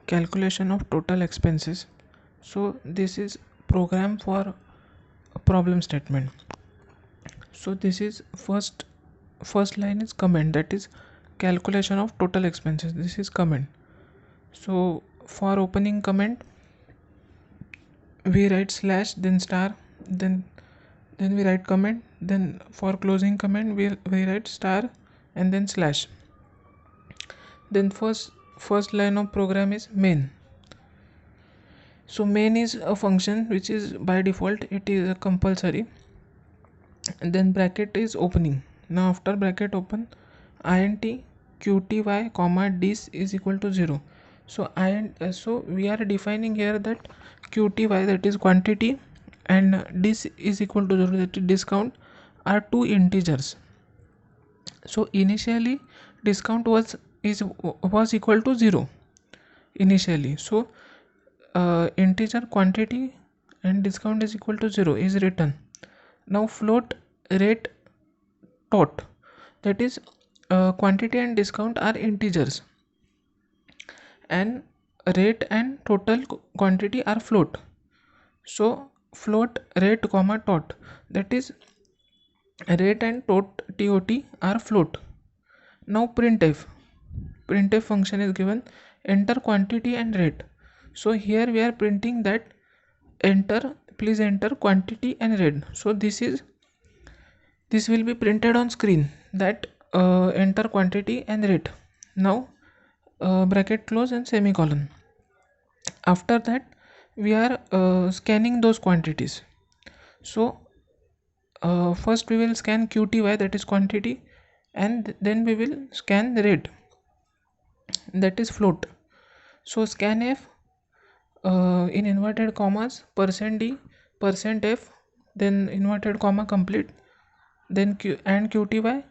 calculation of total expenses. So this is program for a problem statement. So this is first line is comment, that is calculation of total expenses. This is comment. So for opening comment we write slash, then star, then we write comment, then for closing comment we write star and then slash. Then first line of program is main. So main is a function which is by default it is a compulsory, and then bracket is opening. Now after bracket open, int qty comma dis is equal to 0. So so we are defining here that qty, that is quantity, and dis is equal to 0, that is discount, are two integers. So initially discount was equal to 0 initially. So integer quantity and discount is equal to 0 is written. Now float rate tot, that is quantity and discount are integers, and rate and total quantity are float. So float rate comma tot, that is rate and tot are float. Now printf function is given, enter quantity and rate. So here we are printing that please enter quantity and rate. So this will be printed on screen, that enter quantity and rate. Now bracket close and semicolon. After that we are scanning those quantities. So first we will scan qty, that is quantity, and then we will scan rate, that is float. So scanf in inverted commas %d %f, then inverted comma complete, then qty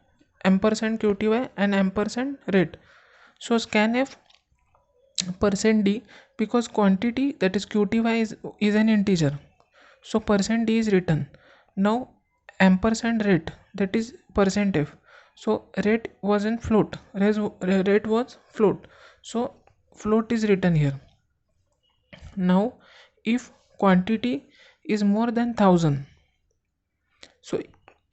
ampersand qty and ampersand rate. So scanf %d, because quantity, that is qty is an integer, so %d is written. Now ampersand rate, that is %f, so rate was in float, rate was float, so float is written here. Now if quantity is more than 1000, so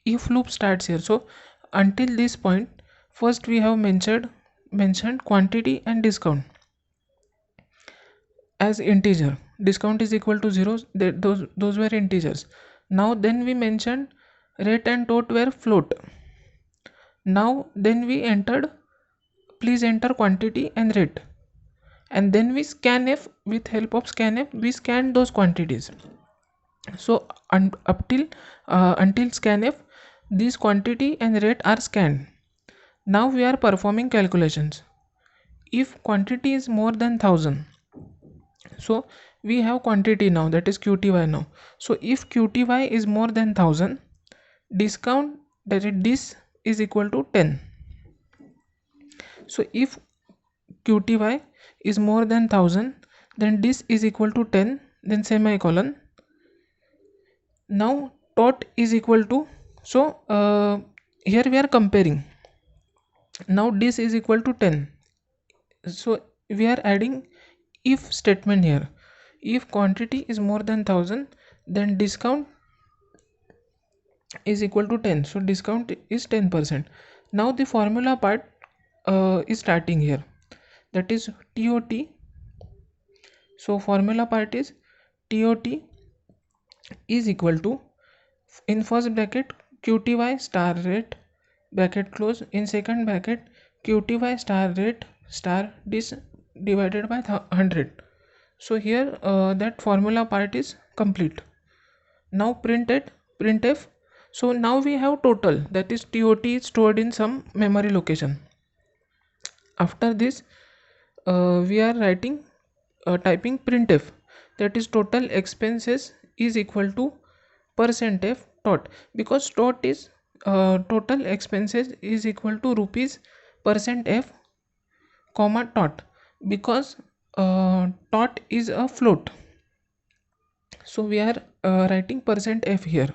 if loop starts here. So until this point first we have mentioned quantity and discount as integer, discount is equal to 0, those were integers. Now then we mentioned rate and tot were float. Now then we entered, please enter quantity and rate, and then we scanf, with help of scanf we scanned those quantities. So until scanf, these quantity and rate are scanned. Now we are performing calculations. If quantity is more than 1000, so we have quantity now, that is qty now. So if qty is more than 1000, discount, that is dis, is equal to 10. So if qty is more than 1000, then dis is equal to 10, then semicolon. Now tot is equal to, so here we are comparing. Now dis is equal to 10, so we are adding if statement here. If quantity is more than 1000, then discount is equal to 10, so discount is 10%. Now the formula part is starting here, that is tot. So formula part is tot is equal to, in first bracket qty star rate bracket close, in second bracket qty star rate star dis divided by 100. So here that formula part is complete. Now printf. So now we have total, that is tot is stored in some memory location. After this we are typing printf, that is total expenses is equal to %f tot, because tot is total expenses is equal to rupees %f comma tot, because tot is a float. So we are writing %f here.